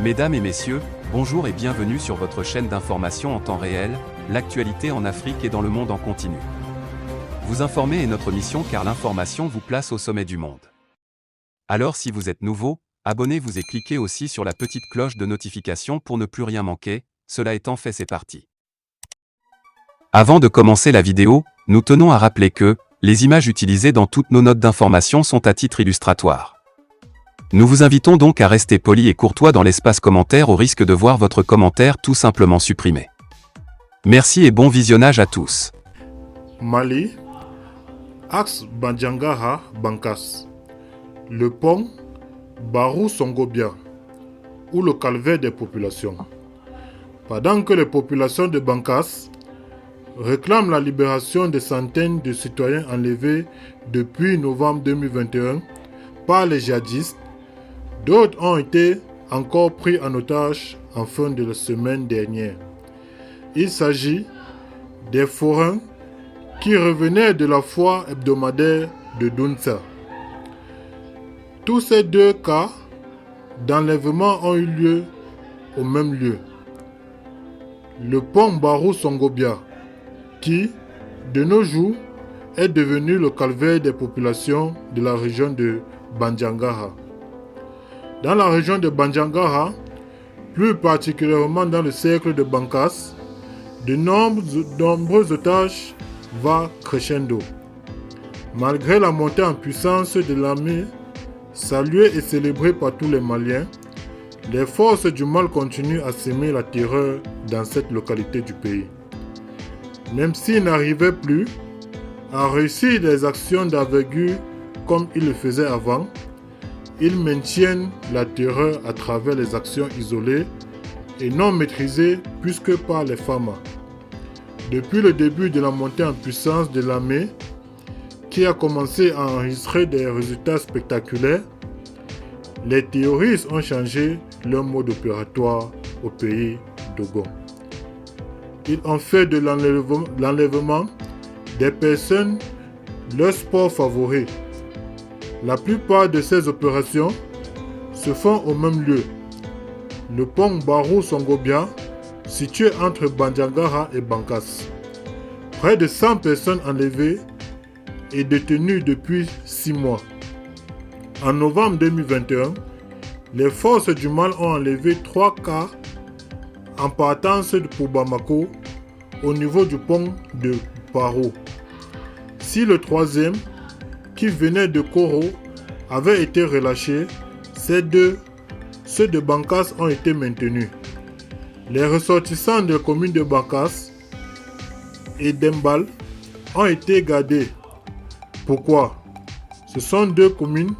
Mesdames et messieurs, bonjour et bienvenue sur votre chaîne d'information en temps réel, l'actualité en Afrique et dans le monde en continu. Vous informer est notre mission car l'information vous place au sommet du monde. Alors si vous êtes nouveau, abonnez-vous et cliquez aussi sur la petite cloche de notification pour ne plus rien manquer, cela étant fait c'est parti. Avant de commencer la vidéo, nous tenons à rappeler que, les images utilisées dans toutes nos notes d'information sont à titre illustratoire. Nous vous invitons donc à rester poli et courtois dans l'espace commentaire au risque de voir votre commentaire tout simplement supprimé. Merci et bon visionnage à tous. Mali, axe Bandiangara-Bankas, le pont Barou-Songobia, ou le calvaire des populations. Pendant que les populations de Bankas réclament la libération des centaines de citoyens enlevés depuis novembre 2021 par les djihadistes, d'autres ont été encore pris en otage en fin de la semaine dernière. Il s'agit des forains qui revenaient de la foire hebdomadaire de Dounsa. Tous ces deux cas d'enlèvement ont eu lieu au même lieu, le pont Barou-Songobia, qui, de nos jours, est devenu le calvaire des populations de la région de Bandiangara. Dans la région de Bandiangara, plus particulièrement dans le cercle de Bankas, de nombreux otages vont crescendo. Malgré la montée en puissance de l'armée, saluée et célébrée par tous les Maliens, les forces du mal continuent à semer la terreur dans cette localité du pays. Même s'ils n'arrivaient plus à réussir des actions d'envergure comme ils le faisaient avant, ils maintiennent la terreur à travers les actions isolées et non maîtrisées puisque par les FAMA. Depuis le début de la montée en puissance de l'armée, qui a commencé à enregistrer des résultats spectaculaires, les terroristes ont changé leur mode opératoire au pays d'Ogon. Ils ont fait de l'enlèvement des personnes leur sport favori. La plupart de ces opérations se font au même lieu, le pont Barou-Songobia, situé entre Bandiangara et Bankas. Près de 100 personnes enlevées et détenues depuis 6 mois. En novembre 2021, les forces du mal ont enlevé 3 cas en partance pour Bamako au niveau du pont de Barou. Si le troisième, qui venait de Koro, avait été relâché, ceux de Bankas ont été maintenus. Les ressortissants de la commune de Bankas et d'Embal ont été gardés. Pourquoi? Ce sont deux communes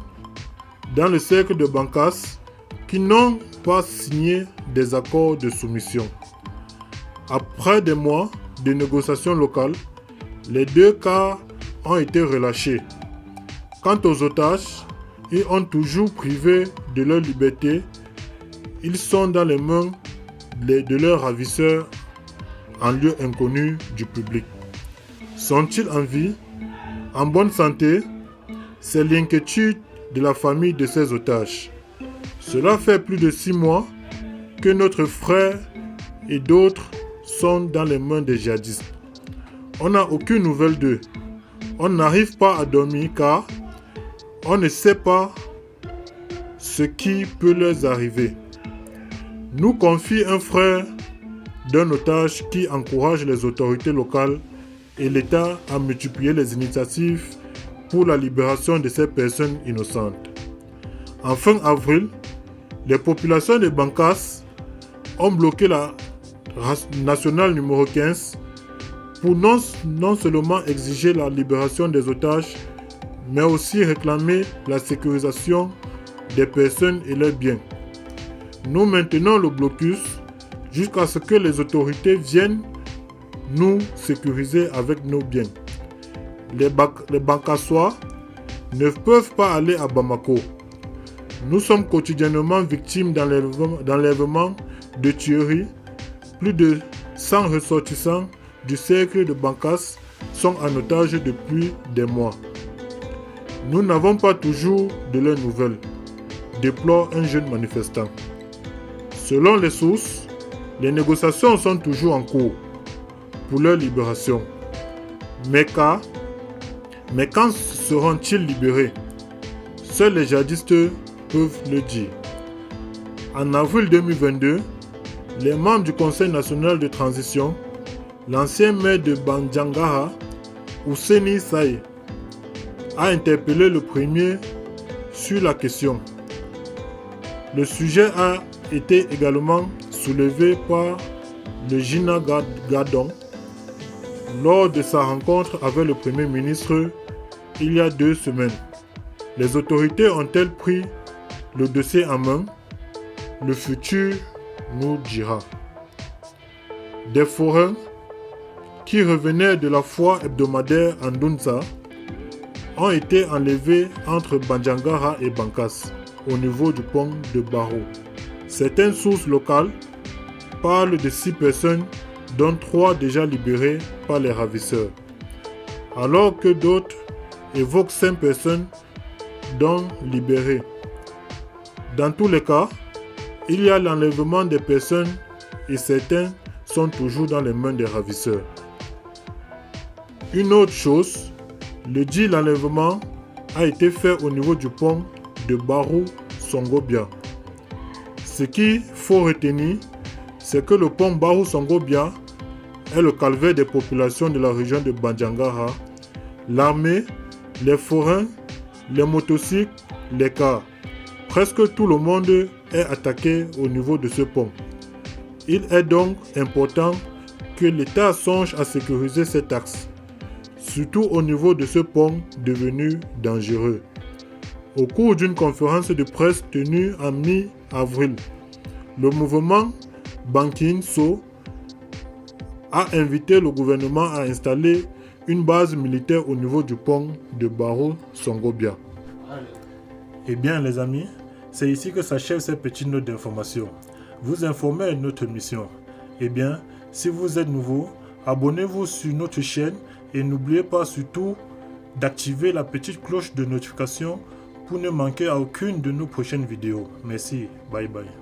dans le cercle de Bankas qui n'ont pas signé des accords de soumission. Après des mois de négociations locales, les 2 cas ont été relâchés. Quant aux otages, ils ont toujours privé de leur liberté. Ils sont dans les mains de leurs ravisseurs en lieu inconnu du public. Sont-ils en vie, en bonne santé? C'est l'inquiétude de la famille de ces otages. Cela fait plus de 6 mois que notre frère et d'autres sont dans les mains des djihadistes. On n'a aucune nouvelle d'eux. On n'arrive pas à dormir car on ne sait pas ce qui peut leur arriver. Nous confie un frère d'un otage qui encourage les autorités locales et l'État à multiplier les initiatives pour la libération de ces personnes innocentes. En fin avril, les populations de Bankas ont bloqué la nationale numéro 15 pour non seulement exiger la libération des otages, mais aussi réclamer la sécurisation des personnes et leurs biens. Nous maintenons le blocus jusqu'à ce que les autorités viennent nous sécuriser avec nos biens. Les Bankassois ne peuvent pas aller à Bamako. Nous sommes quotidiennement victimes d'enlèvements, de tueries. Plus de 100 ressortissants du cercle de Bankas sont en otage depuis des mois. Nous n'avons pas toujours de leurs nouvelles, déplore un jeune manifestant. Selon les sources, les négociations sont toujours en cours pour leur libération. Mais quand seront-ils libérés? Seuls les djihadistes peuvent le dire. En avril 2022, les membres du Conseil national de transition, l'ancien maire de Bandiagara, Ousseini Saï, a interpellé le premier sur la question. Le sujet a été également soulevé par le Gina Gadon lors de sa rencontre avec le Premier ministre il y a 2 semaines. Les autorités ont-elles pris le dossier en main? Le futur nous dira. Des forains qui revenaient de la foire hebdomadaire en Dunza ont été enlevés entre Bandiagara et Bankas, au niveau du pont de Barrow. Certaines sources locales parlent de 6 personnes, dont 3 déjà libérées par les ravisseurs, alors que d'autres évoquent 5 personnes dont libérées. Dans tous les cas, il y a l'enlèvement des personnes et certains sont toujours dans les mains des ravisseurs. Une autre chose, le dit l'enlèvement a été fait au niveau du pont de Barrow Songobia. Ce qu'il faut retenir, c'est que le pont Barrow Songobia est le calvaire des populations de la région de Bandiagara. L'armée, les forains, les motocycles, les cars. Presque tout le monde est attaqué au niveau de ce pont. Il est donc important que l'État songe à sécuriser cet axe, surtout au niveau de ce pont devenu dangereux. Au cours d'une conférence de presse tenue en mi-avril, le mouvement Bankinso a invité le gouvernement à installer une base militaire au niveau du pont de Barrow Songobia. Eh bien les amis, c'est ici que s'achève cette petite note d'information. Vous informer est notre mission. Eh bien, si vous êtes nouveau, abonnez-vous sur notre chaîne et n'oubliez pas surtout d'activer la petite cloche de notification pour ne manquer à aucune de nos prochaines vidéos. Merci, bye bye.